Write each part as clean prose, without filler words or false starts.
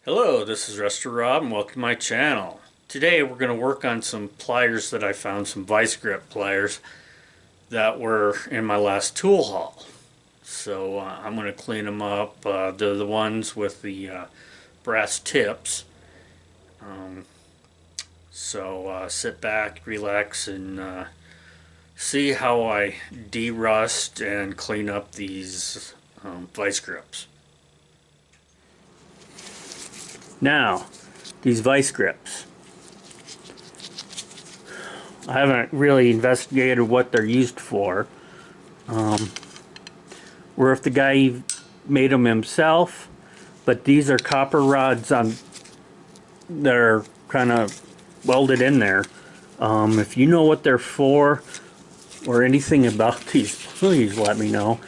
Hello, this is Resto-Rob and welcome to my channel. Today we're going to work on some pliers that I found, some vice grip pliers that were in my last tool haul. So I'm going to clean them up. They're the ones with the brass tips. So sit back, relax, and see how I de-rust and clean up these vice grips. Now, these vice grips. I haven't really investigated what they're used for, or if the guy made them himself, but these are copper rods that are kind of welded in there. If you know what they're for or anything about these, please let me know.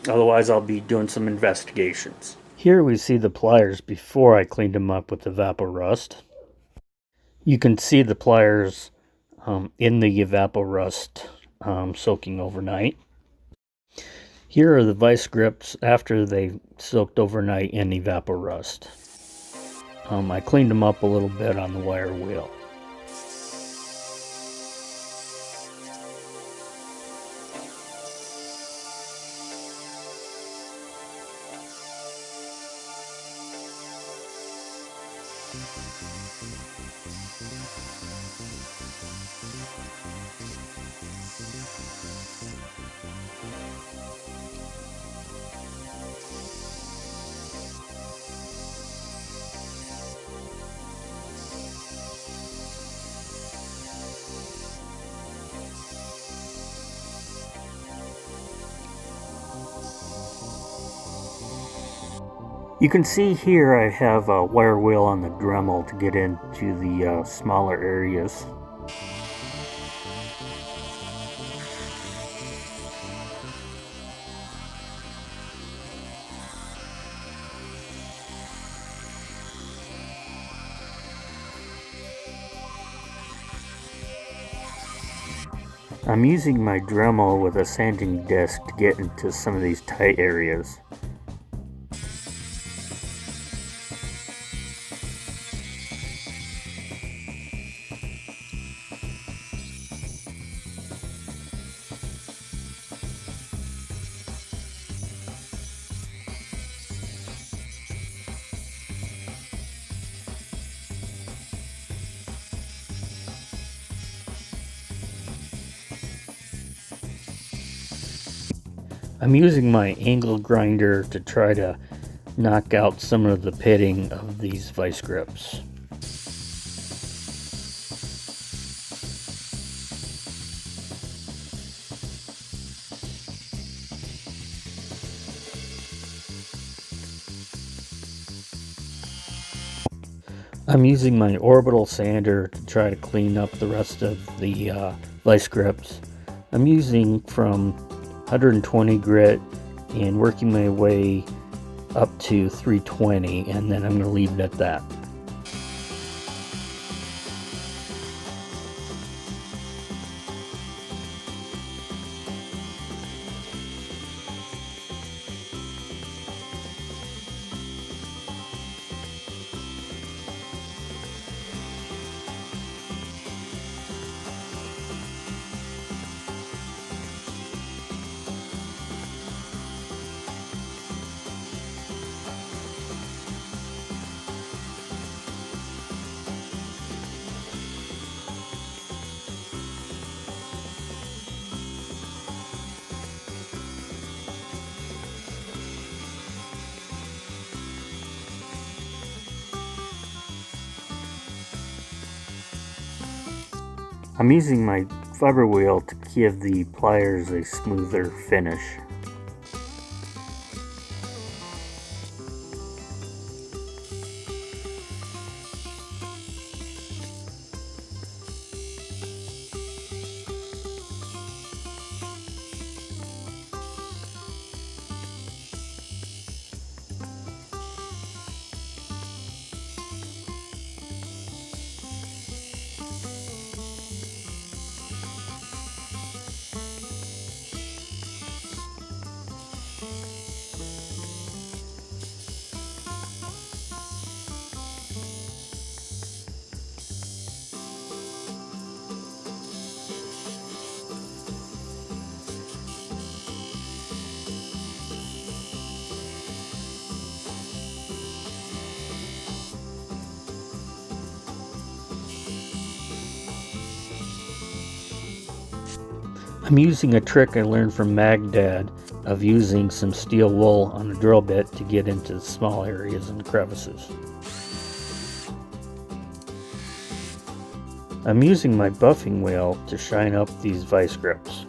Otherwise I'll be doing some investigations. Here we see the pliers before I cleaned them up with the Resto-Rust. You can see the pliers in the Resto-Rust soaking overnight. Here are the vice grips after they soaked overnight in Resto-Rust. I cleaned them up a little bit on the wire wheel. You can see here I have a wire wheel on the Dremel to get into the smaller areas. I'm using my Dremel with a sanding disc to get into some of these tight areas. I'm using my angle grinder to try to knock out some of the pitting of these vice grips. I'm using my orbital sander to try to clean up the rest of the vice grips. I'm using from 120 grit and working my way up to 320, and then I'm going to leave it at that. I'm using my fiber wheel to give the pliers a smoother finish. I'm using a trick I learned from Magdad of using some steel wool on a drill bit to get into small areas and crevices. I'm using my buffing wheel to shine up these vice grips.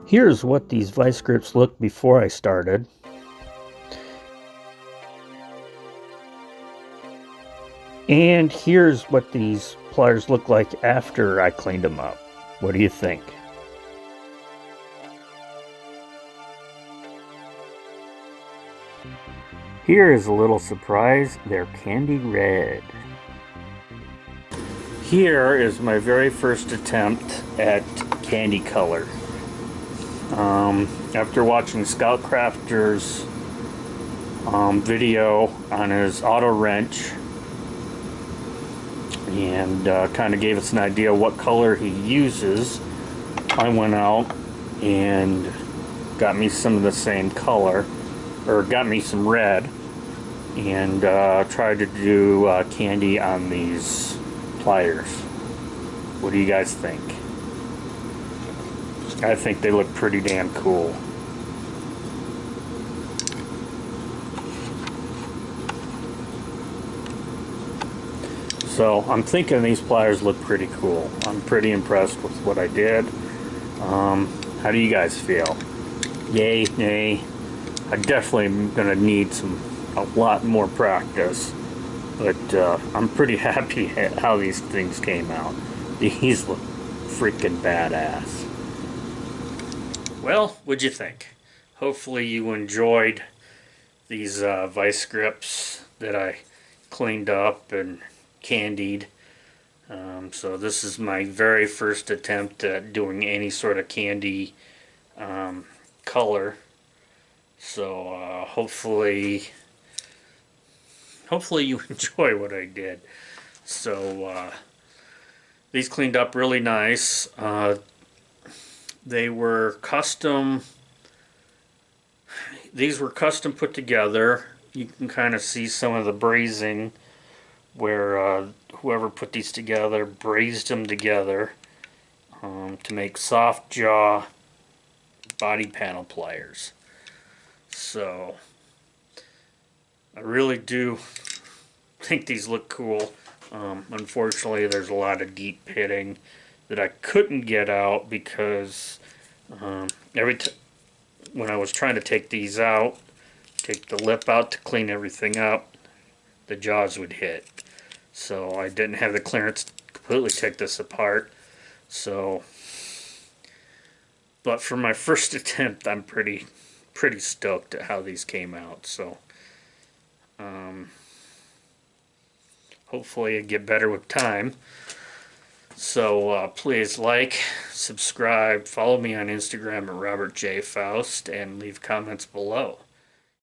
Here's what these vice grips looked before I started. And here's what these pliers look like after I cleaned them up. What do you think? Here is a little surprise. They're candy red. Here is my very first attempt at candy color. After watching Scout Crafter's video on his auto wrench, and kind of gave us an idea what color he uses, I went out and got me some of the same color, or got me some red, and tried to do candy on these pliers. What do you guys think? I think they look pretty damn cool. So I'm thinking these pliers look pretty cool. I'm pretty impressed with what I did. How do you guys feel? Yay, nay? I definitely am gonna need a lot more practice, but I'm pretty happy at how these things came out. These look freaking badass. Well, what'd you think? Hopefully you enjoyed these vice grips that I cleaned up and candied. So this is my very first attempt at doing any sort of candy color. So hopefully you enjoy what I did. So these cleaned up really nice. They were custom. These were custom put together. You can kind of see some of the brazing where whoever put these together brazed them together to make soft jaw body panel pliers. So I really do think these look cool. Unfortunately, there's a lot of deep pitting that I couldn't get out because when I was trying to take these out, take the lip out to clean everything up, the jaws would hit. So I didn't have the clearance to completely take this apart. So, but for my first attempt, I'm pretty stoked at how these came out. So hopefully I get better with time. So please like, subscribe, follow me on Instagram at Robert J. Foust, and leave comments below.